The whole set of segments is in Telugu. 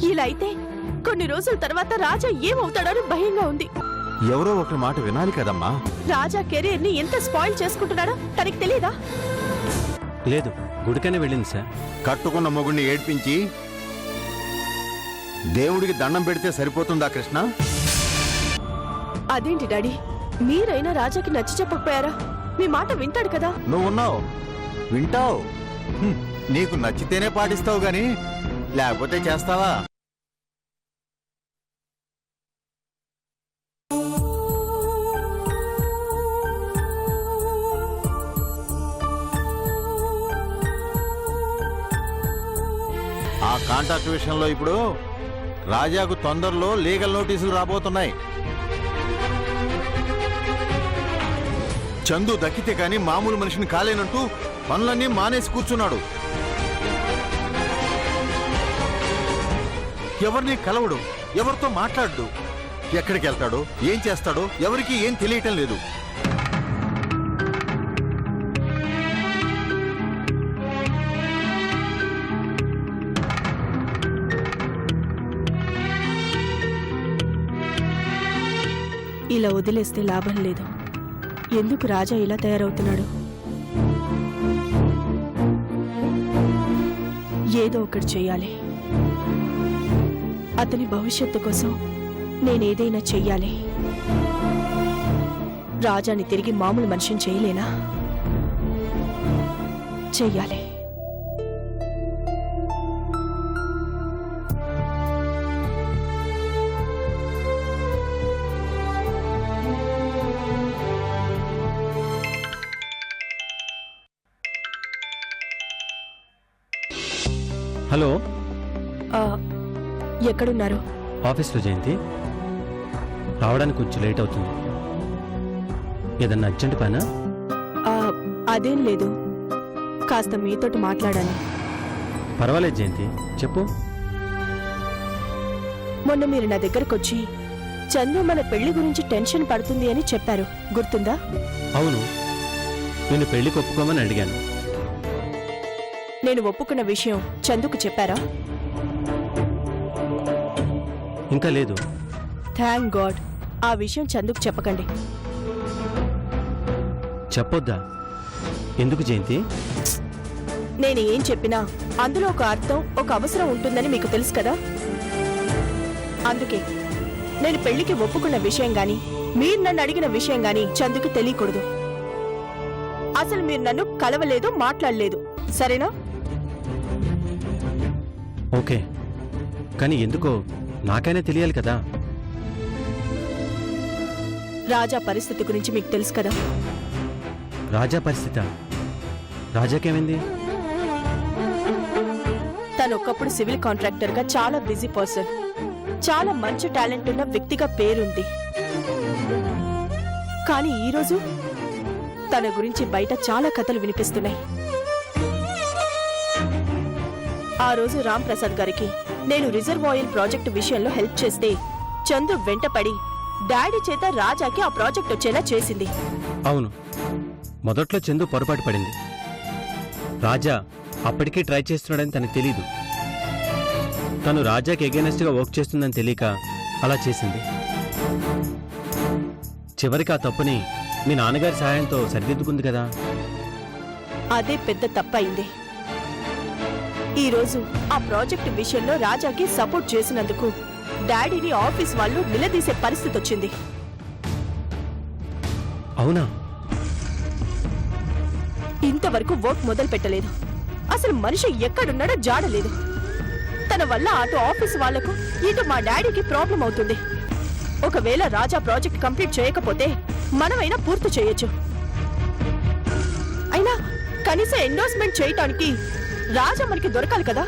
ఇలా అయితే కొన్ని రోజుల తర్వాత రాజా ఏమవుతాడని భయంగా ఉంది. ఎవరో ఒక మాట వినాలి కదమ్మా. రాజా కెరీర్ ని ఎంత స్పాయిల్ చేసుకుంటున్నాడో తనకి తెలీదా? లేదు, గుడికనే వెళ్ళింది సార్. కట్టుకున్న మొగుడిని ఏడ్పించి దేవుడికి దండం పెడితే సరిపోతుందా కృష్ణ? అదేంటి డాడీ, మీరైనా రాజాకి నచ్చి చెప్పకపోయారా? మీ మాట వింటాడు కదా. నువ్వున్నావు, వింటావు. నీకు నచ్చితేనే పాటిస్తావు గాని లేకపోతే చేస్తావా? ఆ కాంట్రాక్ట్ విషయంలో ఇప్పుడు రాజాకు తొందరలో లీగల్ నోటీసులు రాబోతున్నాయి. చందు దక్కితే కానీ మామూలు మనిషిని కాలేనంటూ పనులన్నీ మానేసి కూర్చున్నాడు. ఎవరిని కలవడు, ఎవరితో మాట్లాడు, ఎక్కడికి వెళ్తాడో ఏం చేస్తాడో ఎవరికి ఏం తెలియటం లేదు. ఇలా వదిలేస్తే లాభం లేదు. ఎందుకు రాజా ఇలా తయారవుతున్నాడు? ఏదో ఒకటి చెయ్యాలి. అతని భవిష్యత్తు కోసం నేనేదైనా చెయ్యాలి. రాజాని తిరిగి మామూలు మనిషిని చేయలేనా? చెయ్యాలి. హలో, ఎక్కడున్నారు? ఆఫీస్లో జయంతి. రావడానికి కొంచెం లేట్ అవుతుంది. ఏదన్నా అర్జెంట్ పనా? అదేం లేదు, కాస్త మీతోటి మాట్లాడాలి. పర్వాలేదు జయంతి, చెప్పు. మొన్న మీరు నా దగ్గరకొచ్చి చందు మన పెళ్లి గురించి టెన్షన్ పడుతుంది అని చెప్పారు, గుర్తుందా? అవును, నేను పెళ్లికి ఒప్పుకోమని అడిగాను. నేను ఒప్పుకున్న విషయం చందుకు చెప్పారా? ఇంకా లేదు. Thank God. ఆ విషయం చందుకు చెప్పకండి. చెప్పొద్దా? ఎందుకు జయంతి? నేను ఏం చెప్పినా అందులో ఒక అర్థం, ఒక అవసరం ఉంటుందని మీకు తెలుసు కదా. అందుకే నేను పెళ్లికి ఒప్పుకున్న విషయం గాని, మీరు నన్ను అడిగిన విషయం గాని చందుకు తెలియకూడదు. అసలు మీరు నన్ను కలవలేదు, మాట్లాడలేదు, సరేనా? ఓకే, కానీ ఎందుకో నాకైనా తెలియాలి కదా. రాజా పరిస్థితి గురించి మీకు తెలుసు కదా. రాజా పరిస్థితి? రాజాకేమైంది? తను ఒకప్పుడు సివిల్ కాంట్రాక్టర్ గా చాలా బిజీ పర్సన్, చాలా మంచి టాలెంట్ ఉన్న వ్యక్తిగా పేరుంది. కానీ ఈరోజు తన గురించి బయట చాలా కథలు వినిపిస్తున్నాయి. ఆ రోజు రామ్ ప్రసాద్ గారికి నేను రిజర్వాయర్ ప్రాజెక్టు విషయంలో హెల్ప్ చేస్తే చందు వెంటపడి డాడీ చేత రాజాకి ఆ ప్రాజెక్ట్ వచ్చేలా చేసింది. అవును, మొదట్లో చందు పొరపాటు పడింది. రాజా అప్పటికీ ట్రై చేస్తున్నాడని తనకు తెలీదు. తను రాజాకి ఎగెనెస్ట్ గా వర్క్ చేస్తుందని తెలియక అలా చేసింది. చివరికి ఆ తప్పుని మీ నాన్నగారి సహాయంతో సరిదిద్దుకుంది కదా. అదే పెద్ద తప్పయింది. ఈ రోజు ఆ ప్రాజెక్టు విషయంలో రాజాకి సపోర్ట్ చేసినందుకు డాడీని ఆఫీస్ వాళ్ళు నిలదీసే పరిస్థితి వచ్చింది. అవునా? ఇంతవరకు వర్క్ మొదలు పెట్టలేదు. అసలు మనిషి ఎక్కడున్నాడో జాడలేదు. తన వల్ల అటు ఆఫీస్ వాళ్లకు, ఇటు మా డాడీకి ప్రాబ్లం అవుతుంది. ఒకవేళ రాజా ప్రాజెక్ట్ కంప్లీట్ చేయకపోతే మనమైనా పూర్తి చేయొచ్చు. అయినా కనీసం ఎండోర్స్మెంట్ చేయటానికి రాజా మనకి దొరకాలి కదా.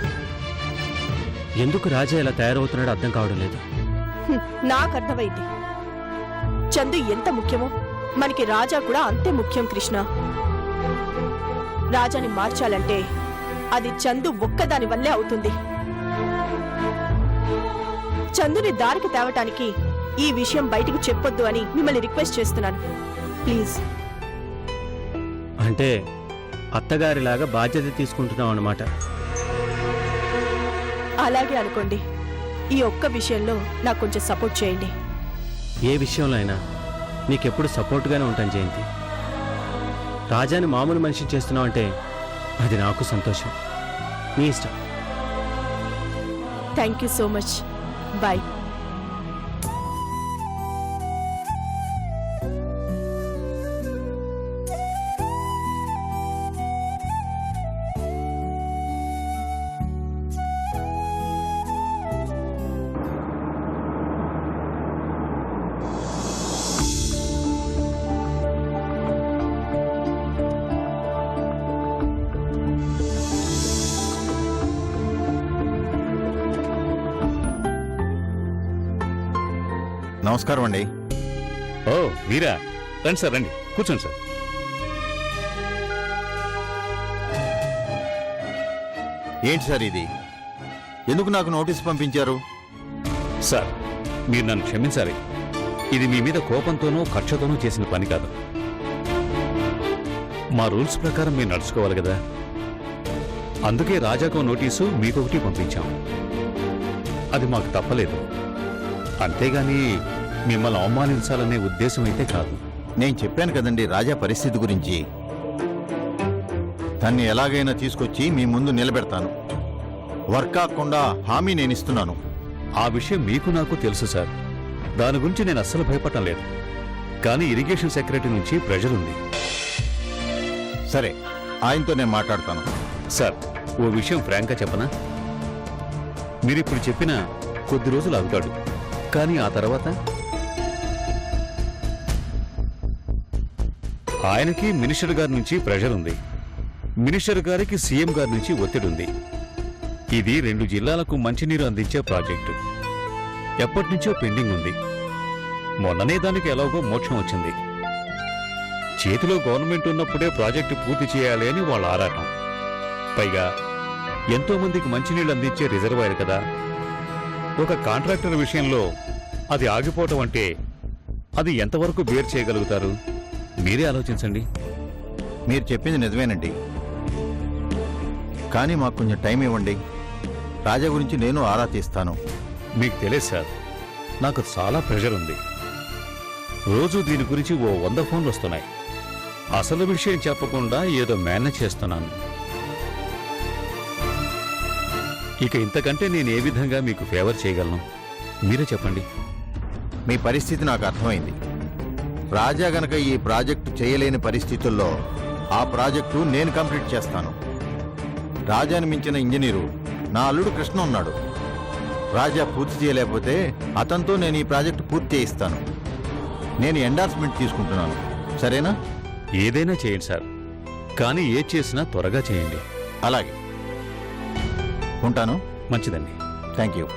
ఎందుకు రాజా ఇలా తయారవుతున్నాడో అర్థం కావడం లేదు. నాకు అర్థమైంది. చందు ఎంత ముఖ్యమో మనకి రాజా కూడా అంతే ముఖ్యం కృష్ణ. రాజాని మార్చాలంటే అది చందు ఒక్కదాని వల్లే అవుతుంది. చందుని దారికి తేవటానికి ఈ విషయం బయటికి చెప్పొద్దు అని మిమ్మల్ని రిక్వెస్ట్ చేస్తున్నాను, ప్లీజ్. అంటే అత్తగారిలాగా బాధ్యత తీసుకుంటున్నాం అన్నమాట. అలాగే అనుకోండి. ఈ ఒక్క విషయంలో నాకు కొంచెం సపోర్ట్ చేయండి. ఏ విషయంలో అయినా నీకెప్పుడు సపోర్ట్గానే ఉంటాను జయంతి. రాజాని మామూలు మనిషి చేస్తున్నావు అంటే అది నాకు సంతోషం. నీ ఇష్టం. Thank you so much. Bye. నమస్కారం అండి. ఓ మీరా, రండి సార్, రండి కూర్చోండి సార్. ఏంటి సార్ ఇది? ఎందుకు నాకు నోటీస్ పంపించారు? సార్, మీరు నన్ను క్షమించాలి. ఇది మీ మీద కోపంతోనూ కక్షతోనూ చేసిన పని కాదు. మా రూల్స్ ప్రకారం మీరు నడుచుకోవాలి కదా. అందుకే రాజాకో నోటీసు మీకొకటి పంపించాం. అది మాకు తప్పలేదు. అంతేగాని మిమ్మల్ని అవమానించాలనే ఉద్దేశం అయితే కాదు. నేను చెప్పాను కదండి రాజా పరిస్థితి గురించి. తన్ని ఎలాగైనా తీసుకొచ్చి మీ ముందు నిలబెడతాను. వర్క్ కాకుండా హామీ నేను ఇస్తున్నాను. ఆ విషయం మీకు నాకు తెలుసు సార్. దాని గురించి నేను అస్సలు భయపడటం లేదు. కానీ ఇరిగేషన్ సెక్రటరీ నుంచి ప్రెషర్ ఉంది. సరే, ఆయనతో నేను మాట్లాడతాను. సార్, ఓ విషయం ఫ్రాంక్గా చెప్పనా? మీరిప్పుడు చెప్పిన కొద్ది రోజులు అవుతాడు, కానీ ఆ తర్వాత ఆయనకి మినిస్టర్ గారి నుంచి ప్రెషర్ ఉంది. మినిస్టర్ గారికి సీఎం గారి నుంచి ఒత్తిడి ఉంది. ఇది 2 జిల్లాలకు మంచినీరు అందించే ప్రాజెక్టు. ఎప్పటినుంచో పెండింగ్ ఉంది. మొన్ననే దానికి ఎలాగో మోక్షం వచ్చింది. చేతిలో గవర్నమెంట్ ఉన్నప్పుడే ప్రాజెక్టు పూర్తి చేయాలి అని వాళ్ళ ఆరాటం. పైగా ఎంతో మందికి మంచినీళ్ళు అందించే రిజర్వాయర్ కదా. ఒక కాంట్రాక్టర్ విషయంలో అది ఆగిపోవటం అంటే అది ఎంతవరకు బేర్ చేయగలుగుతారు? మీరే ఆలోచించండి. మీరు చెప్పింది నిజమేనండి, కానీ మాకు కొంచెం టైం ఇవ్వండి. రాజా గురించి నేను ఆరా తీస్తాను. మీకు తెలియదు సార్, నాకు చాలా ప్రెషర్ ఉంది. రోజు దీని గురించి ఓ 100 ఫోన్లు వస్తున్నాయి. అసలు విషయం చెప్పకుండా ఏదో మేనేజ్ చేస్తున్నాను. ఇక ఇంతకంటే నేను ఏ విధంగా మీకు ఫేవర్ చేయగలను? మీరే చెప్పండి. మీ పరిస్థితి నాకు అర్థమైంది. రాజా గనక ఈ ప్రాజెక్టు చేయలేని పరిస్థితుల్లో ఆ ప్రాజెక్టు నేను కంప్లీట్ చేస్తాను. రాజాని మించిన ఇంజనీరు నా అల్లుడు కృష్ణ ఉన్నాడు. రాజా పూర్తి చేయలేకపోతే అతనితో నేను ఈ ప్రాజెక్టు పూర్తి చేయిస్తాను. నేను ఎండార్స్మెంట్ తీసుకుంటున్నాను. సరేనా? ఏదైనా చేయండి సార్, కానీ ఏ చేసినా త్వరగా చేయండి. అలాగే, ఉంటాను. మంచిదండి. Thank you.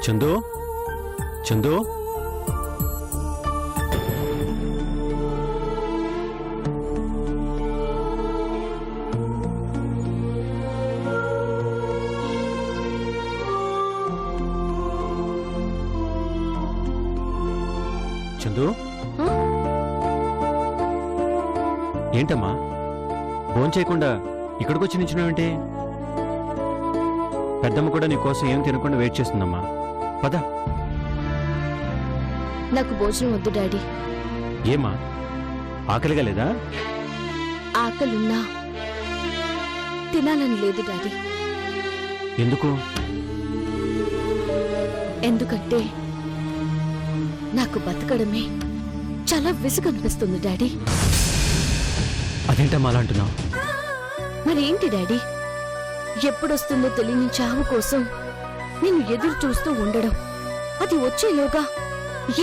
చందు, చందు, చందు, ఏంటమ్మా భోంచేయకుండా ఇక్కడికొచ్చి నించున్నావేంటి? పెద్దమ్మ కూడా నీకోసం ఏం తినకుండా వెయిట్ చేస్తుందమ్మా. పద. నాకు భోజనం వద్దు డాడీ. ఏమా ఆకలిగా లేదా? ఆకలున్నా తినాలని లేదు డాడీ. ఎందుకు? ఎందుకంటే నాకు బతకడమే చాలా విసుగనిపిస్తుంది డాడీ. అదేంటమ్మా అలా అంటున్నావు? మరేంటి డాడీ, ఎప్పుడొస్తుందో తెలియని చావు కోసం నేను ఎదురు చూస్తూ ఉండడం, అది వచ్చేలోగా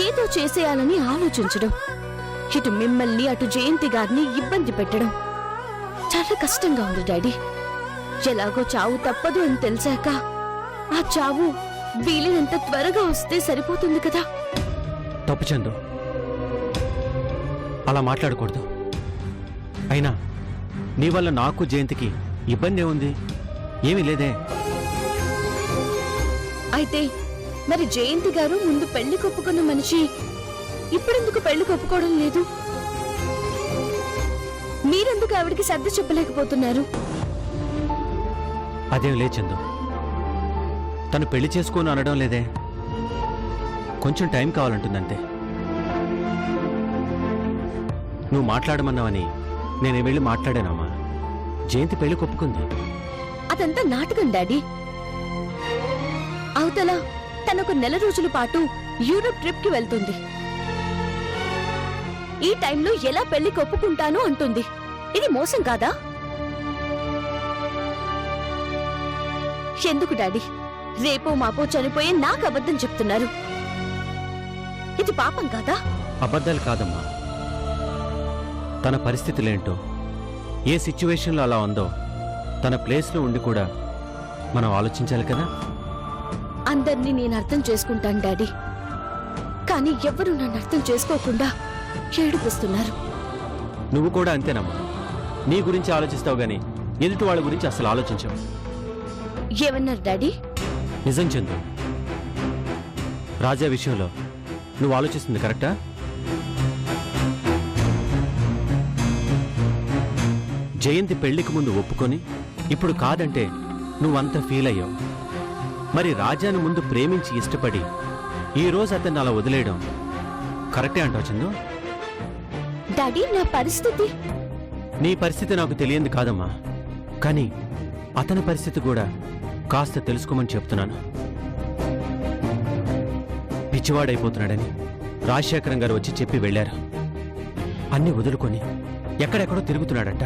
ఏదో చేసేయాలని ఆలోచించడం, ఇటు మిమ్మల్ని అటు జయంతి గారిని ఇబ్బంది పెట్టడం చాలా కష్టంగా ఉంది డాడీ. ఎలాగో చావు తప్పదు అని తెలిసాక ఆ చావు వీలైనంత త్వరగా వస్తే సరిపోతుంది కదా. తప్పు చందు, అలా మాట్లాడకూడదు. అయినా నీ వల్ల నాకు జయంతికి ఇబ్బంది ఏముంది? ఏమీ లేదే. అయితే మరి జయంతి గారు ముందు పెళ్లి కొప్పుకున్న మనిషి ఇప్పుడెందుకు పెళ్లి కొప్పుకోవడం లేదు? మీరెందుకు ఆవిడికి సర్ది చెప్పలేకపోతున్నారు? అదేం లే చందు, తను పెళ్లి చేసుకోను అనడం లేదే. కొంచెం టైం కావాలంటుందంతే. నువ్వు మాట్లాడమన్నావని నేను వెళ్ళి మాట్లాడానమ్మా. జయంతి పెళ్లి కొప్పుకుంది. అదంతా నాటకం డాడీ. అవతల తనొక నెల రోజుల పాటు యూరోప్ ట్రిప్ కి వెళ్తుంది. ఈ టైంలో ఎలా పెళ్లి కొప్పుకుంటాను అంటుంది. ఇది మోసం కాదా? ఎందుకు డాడీ రేపో మాపో చనిపోయి నాకు అబద్ధం చెప్తున్నారు? ఇది పాపం కాదా? అబద్ధాలు కాదమ్మా. తన పరిస్థితులేంటో, ఏ సిచ్యువేషన్లో అలా ఉందో తన ప్లేస్లో ఉండి కూడా మనం ఆలోచించాలి కదా. అందర్నీ నేను అర్థం చేసుకుంటాను డాడీ, కానీ ఎవ్వరూ నన్ను అర్థం చేసుకోకుండా ఏడిపిస్తున్నారు. నువ్వు కూడా అంతేనమ్మా. నీ గురించి ఆలోచిస్తావు గానీ ఎదుటి వాళ్ళ గురించి అసలు ఆలోచించవు. ఏమన్నారు డాడీ? నిజం చందు, రాజా విషయంలో నువ్వు ఆలోచిస్తుంది కరెక్టా? జయంతి పెళ్లికి ముందు ఒప్పుకొని ఇప్పుడు కాదంటే నువ్వంత ఫీల్ అయ్యావు. మరి రాజాను ముందు ప్రేమించి ఇష్టపడి ఈ రోజు అతన్ని అలా వదిలేయడం కరెక్టే అంటావు చందు? డాడీ నా పరిస్థితి? నీ పరిస్థితి నాకు తెలియంది కాదమ్మా, కానీ అతని పరిస్థితి కూడా కాస్త తెలుసుకోమని చెప్తున్నాను. పిచ్చివాడైపోతున్నాడని రాజశేఖరం గారు వచ్చి చెప్పి వెళ్లారు. అన్ని వదులుకొని ఎక్కడెక్కడో తిరుగుతున్నాడంట.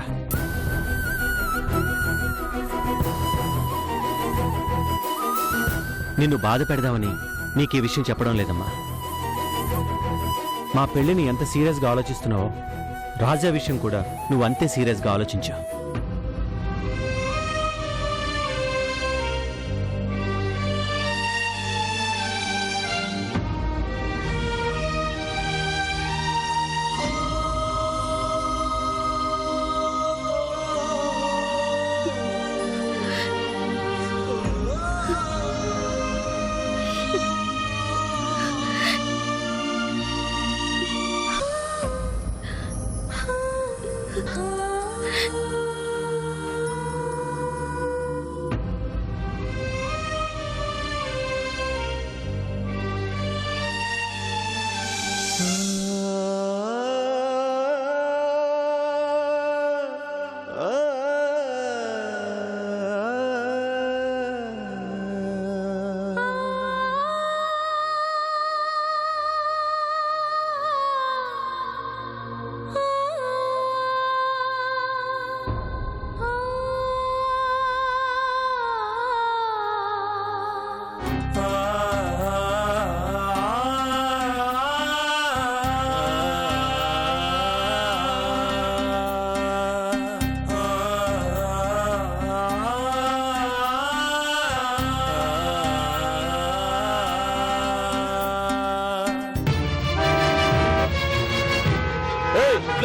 నిన్ను బాధ పెడదామని నీకు ఈ విషయం చెప్పడం లేదమ్మా. మా పెళ్లిని ఎంత సీరియస్గా ఆలోచిస్తున్నావో రాజా విషయం కూడా నువ్వు అంతే సీరియస్గా ఆలోచించావు.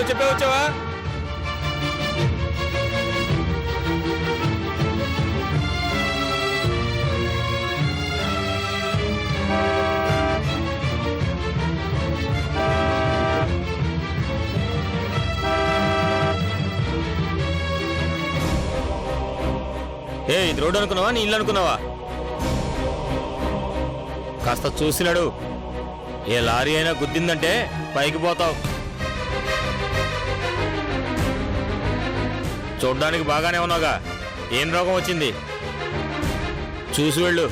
చెప్పే వచ్చావా? ఇది రోడ్డు అనుకున్నావా, నీ ఇల్లు అనుకున్నావా? కాస్త చూసినాడు. ఏ లారీ అయినా గుద్దిందంటే పైకి పోతావు. చూడ్డానికి బాగానే ఉన్నావుగా, ఏం రోగం వచ్చింది? చూసి వెళ్ళు.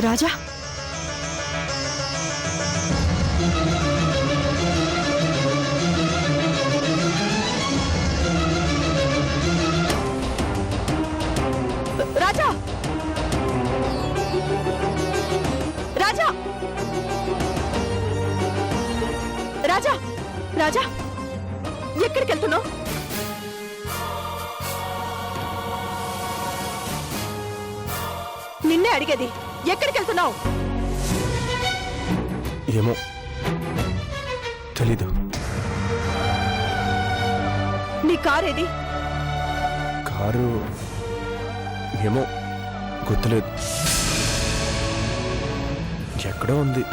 రాజా రాజా రాజా రాజా రాజా ఎక్కడికి వెళ్తున్నావు? నిన్నే అడిగేది, ఎక్కడికి వెళ్తున్నావు? ఏమో తెలీదు. నీ కారేది? కారు ఏమో గుర్తులేదు, ఎక్కడో ఉంది.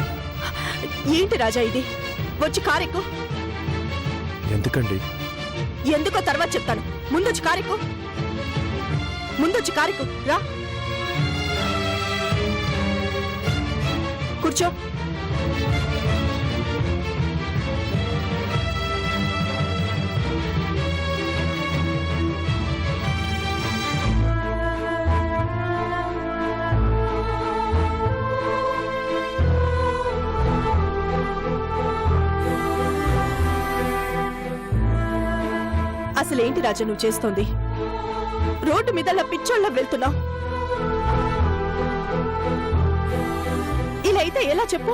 ఏంటి రాజా ఇది? వచ్చి కారెక్కు. ఎందుకండి? ఎందుకో తర్వాత చెప్తాను. ముందొచ్చి కారెక్కు. ముందొచ్చి కారెక్కు. రా కూర్చో. అసలేంటి రాజా నువ్వు చేస్తోంది? రోడ్డు మీద పిచ్చోళ్ళ వెళ్తున్నావు. ఇలా అయితే ఎలా చెప్పు?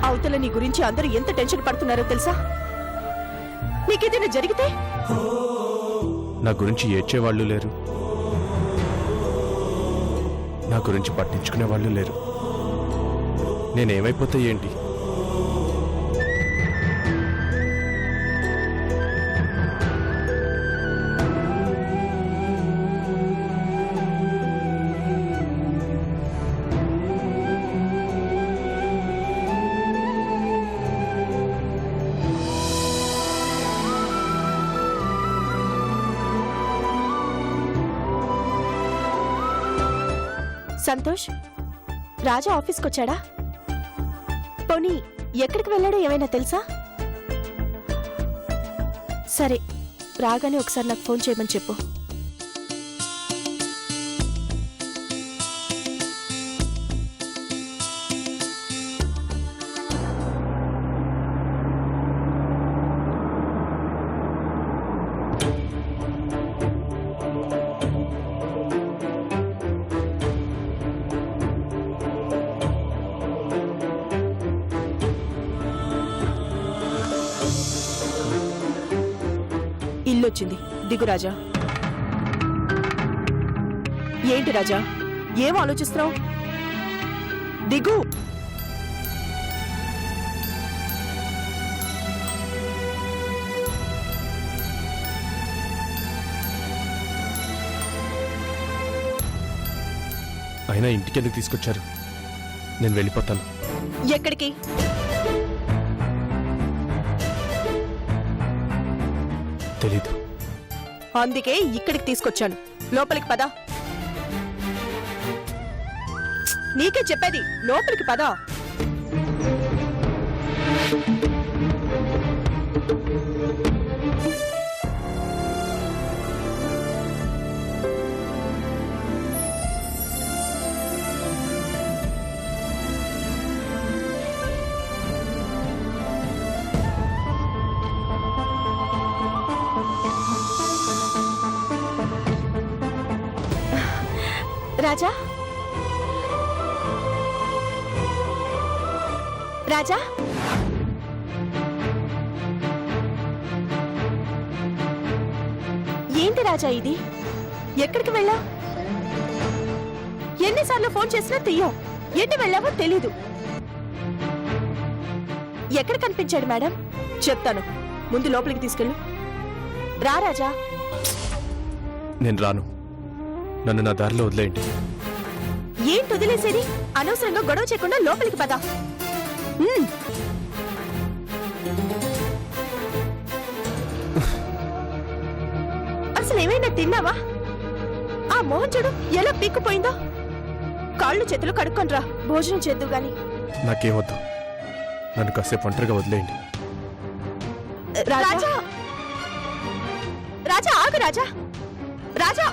అవతల నీ గురించి అందరూ ఎంత టెన్షన్ పడుతున్నారో తెలుసా? నీకేదైనా జరిగితే నా గురించి ఏడ్చేవాళ్ళు లేరు, నా గురించి పట్టించుకునే వాళ్ళు లేరు. నేనేమైపోతే ఏంటి? సంతోష్, రాజా ఆఫీస్కి వచ్చాడా? పోనీ ఎక్కడికి వెళ్ళాడో ఏమైనా తెలుసా? సరే, రాగానే ఒకసారి నాకు ఫోన్ చేయమని చెప్పు. ఇల్లొచ్చింది, దిగు రాజా. ఏంటి రాజా, ఏం ఆలోచిస్తున్నావు? దిగు. అయినా ఇంటికెందుకు తీసుకొచ్చారు? నేను వెళ్ళిపోతాను. ఎక్కడికి? తెలీదు. అందుకే ఇక్కడికి తీసుకొచ్చాను. లోపలికి పద. నీకే చెప్పేది, లోపలికి పద. రాజా, రాజా, ఏంటి రాజా ఇది? ఎక్కడికి వెళ్ళా? ఎన్నిసార్లు ఫోన్ చేసినా తీయో. ఎటు వెళ్ళావో తెలీదు. ఎక్కడ కనిపించాడు మేడం? చెప్తాను, ముందు లోపలికి తీసుకెళ్ళు. రా రాజా. నేను రాను, నన్ను నా దారిలో వదిలేయండి. ఏంటి వదిలేసేది? అనవసరంగా గొడవ చేయకుండా లోపలికి పద. అసలు ఏమైనా తిన్నావా? ఆ మోహన్ చూడు ఎలా పీక్కుపోయిందో. కాళ్ళు చేతులు కడుక్కొనిరా, భోజనం చేద్దు గాని. నాకేమొద్దు, నన్ను కాసేపు ఒంటరిగా వదిలేయండి. రాజా, రాజా ఆగు. రాజా, రాజా.